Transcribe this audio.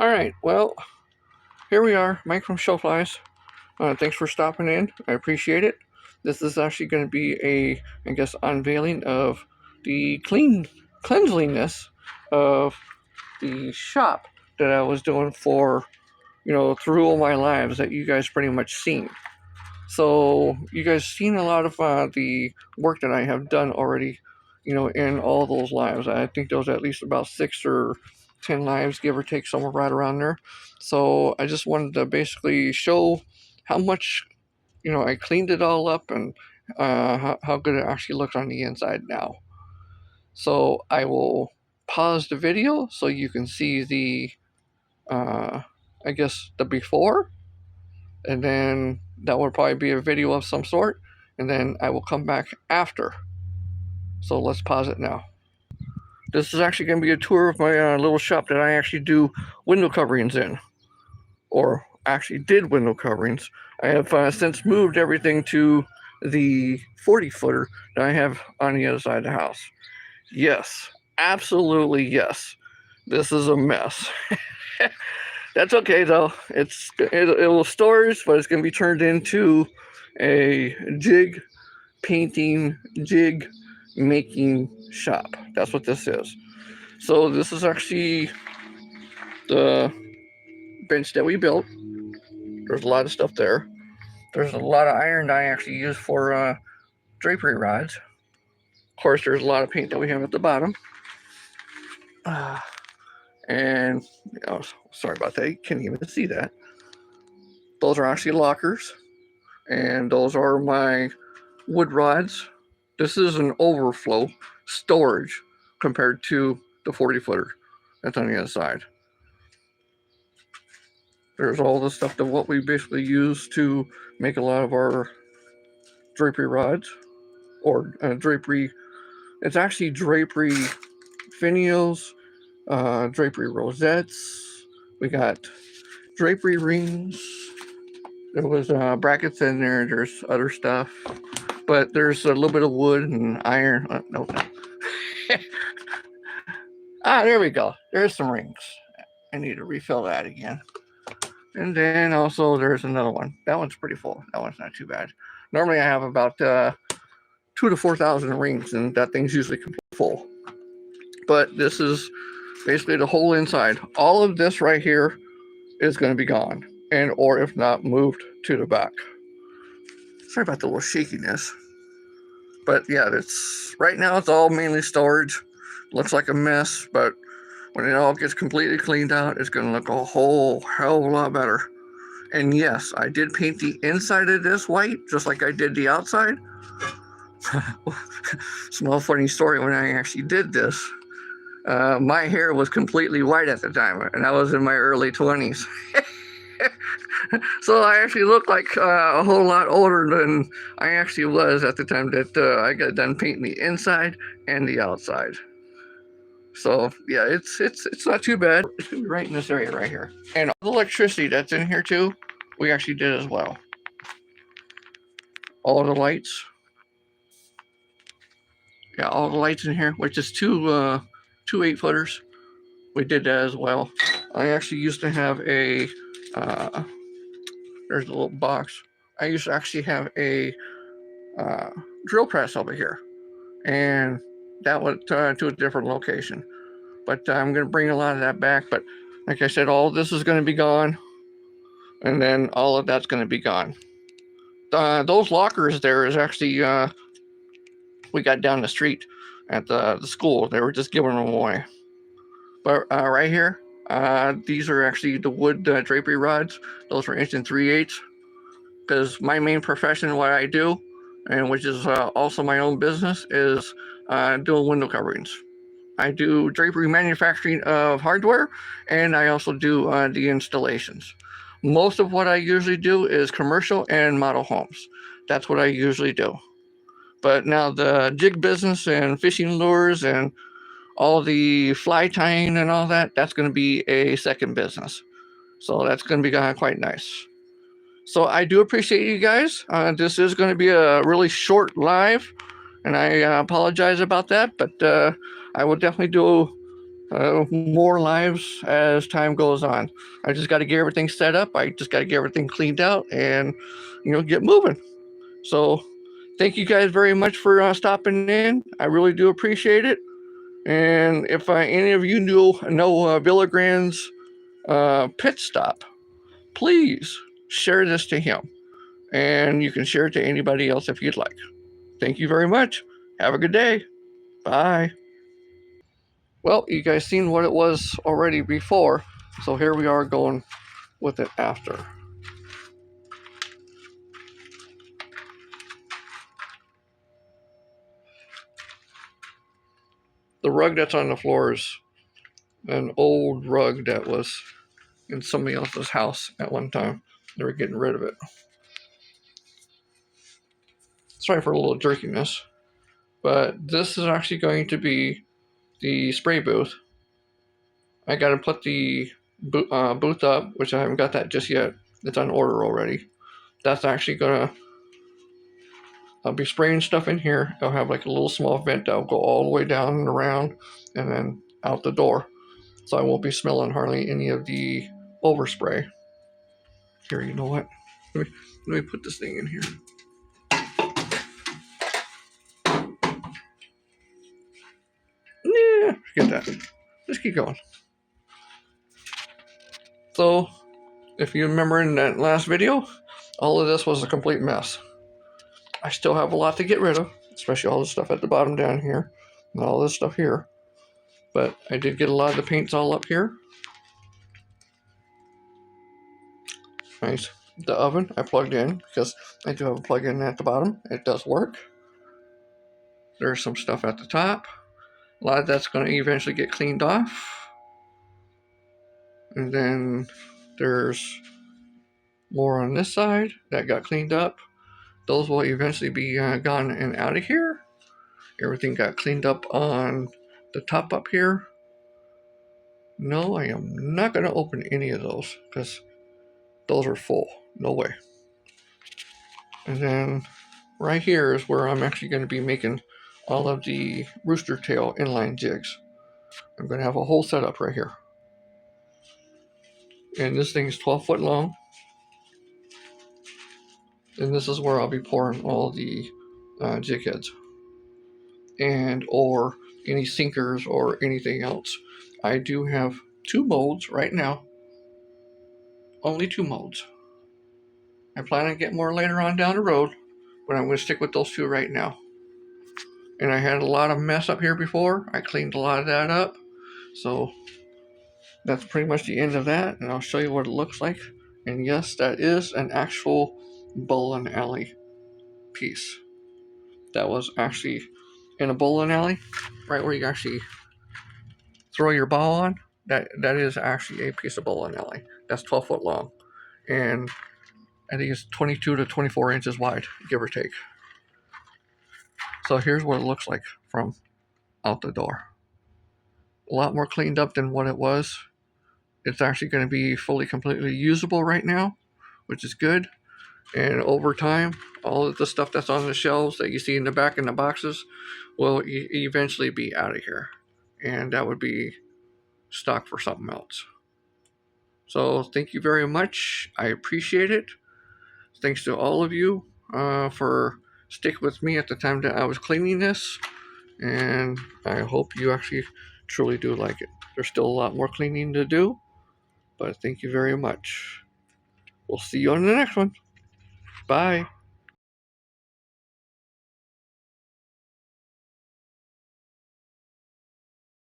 All right, well, here we are, Mike from Showflies. Thanks for stopping in. I appreciate it. This is actually going to be I guess, unveiling of the cleanliness of the shop that I was doing for, through all my lives that you guys pretty much seen. So you guys seen a lot of the work that I have done already, in all those lives. I think there was at least about 6 or 10 lives, give or take, somewhere right around there. So I just wanted to basically show how much, I cleaned it all up and how good it actually looks on the inside now. So I will pause the video so you can see I guess, the before, and then that would probably be a video of some sort, and then I will come back after. So let's pause it now. This is actually going to be a tour of my little shop that I actually do window coverings in, or actually did window coverings. I have since moved everything to the 40-footer that I have on the other side of the house. Yes, absolutely yes. This is a mess. That's okay though. It will storage, but it's going to be turned into a jig painting, jig making shop. That's what this is. So this is actually the bench that we built. There's a lot of stuff there. There's a lot of iron that I actually use for drapery rods. Of course, there's a lot of paint that we have at the bottom. And sorry about that. You can't even see that. Those are actually lockers, and those are my wood rods. This is an overflow storage compared to the 40-footer that's on the other side. There's all the stuff that what we basically use to make a lot of our drapery rods, or drapery. It's actually drapery finials, drapery rosettes. We got drapery rings. There was brackets in there. There's other stuff, but there's a little bit of wood and iron. No. There we go. There's some rings. I need to refill that again. And then also there's another one. That one's pretty full. That one's not too bad. Normally I have about 2,000 to 4,000 rings, and that thing's usually completely full. But this is basically the whole inside. All of this right here is going to be gone, and or if not, moved to the back. Sorry about the little shakiness. But yeah, it's right now it's all mainly storage. Looks like a mess, but when it all gets completely cleaned out, it's going to look a whole hell of a lot better. And yes, I did paint the inside of this white, just like I did the outside. Small funny story, when I actually did this, my hair was completely white at the time, and I was in my early 20s. So I actually looked like a whole lot older than I actually was at the time that I got done painting the inside and the outside. So yeah, it's not too bad. It's gonna be right in this area right here. And all the electricity that's in here too, we actually did as well. All the lights. Yeah, all the lights in here, which is two 8-footers. We did that as well. I actually used to have a there's a little box. I used to actually have a drill press over here, and that went to a different location. But I'm going to bring a lot of that back. But like I said, all of this is going to be gone, and then all of that's going to be gone. Those lockers there is actually we got down the street at the school. They were just giving them away. But right here, these are actually the wood drapery rods. Those are 1 3/8. Because my main profession, what I do, and which is also my own business, is doing window coverings. I do drapery manufacturing of hardware, and I also do the installations. Most of what I usually do is commercial and model homes. That's what I usually do. But now the jig business and fishing lures and all the fly tying and all that, that's going to be a second business. So that's going to be quite nice. So I do appreciate you guys. This is going to be a really short live, and I apologize about that, but I will definitely do more lives as time goes on. I just got to get everything set up. I just got to get everything cleaned out and, get moving. So thank you guys very much for stopping in. I really do appreciate it. And if any of you know Villagrand's pit stop, please share this to him. And you can share it to anybody else if you'd like. Thank you very much. Have a good day. Bye. Well, you guys seen what it was already before, so here we are going with it after. The rug that's on the floor is an old rug that was in somebody else's house at one time. They were getting rid of it. Sorry for a little jerkiness, but this is actually going to be the spray booth. I got to put the booth up, which I haven't got that just yet. It's on order already. That's actually gonna, I'll be spraying stuff in here. I'll have like a little small vent that'll go all the way down and around and then out the door. So I won't be smelling hardly any of the overspray. Here, you know what? Let me put this thing in here. Yeah, forget that. Just keep going. So, if you remember in that last video, all of this was a complete mess. I still have a lot to get rid of, especially all the stuff at the bottom down here and all this stuff here. But I did get a lot of the paints all up here. Nice. The oven I plugged in because I do have a plug-in at the bottom. It does work. There's some stuff at the top. A lot of that's going to eventually get cleaned off. And then there's more on this side that got cleaned up. Those will eventually be gone and out of here. Everything got cleaned up on the top up here. No, I am not going to open any of those because those are full. No way. And then right here is where I'm actually going to be making all of the rooster tail inline jigs. I'm going to have a whole setup right here. And this thing is 12 foot long. And this is where I'll be pouring all the jig heads. And or any sinkers or anything else. I do have 2 molds right now. Only 2 molds. I plan on getting more later on down the road, but I'm going to stick with those 2 right now. And I had a lot of mess up here before. I cleaned a lot of that up. So that's pretty much the end of that, and I'll show you what it looks like. And yes, that is an actual bowling alley piece. That was actually in a bowling alley, right where you actually throw your ball on. That is actually a piece of bowling alley. That's 12 foot long, and I think it's 22 to 24 inches wide, give or take. So here's what it looks like from out the door. A lot more cleaned up than what it was. It's actually going to be fully, completely usable right now, which is good. And over time, all of the stuff that's on the shelves that you see in the back in the boxes will eventually be out of here. And that would be stock for something else. So thank you very much. I appreciate it. Thanks to all of you for sticking with me at the time that I was cleaning this. And I hope you actually truly do like it. There's still a lot more cleaning to do. But thank you very much. We'll see you on the next one. Bye.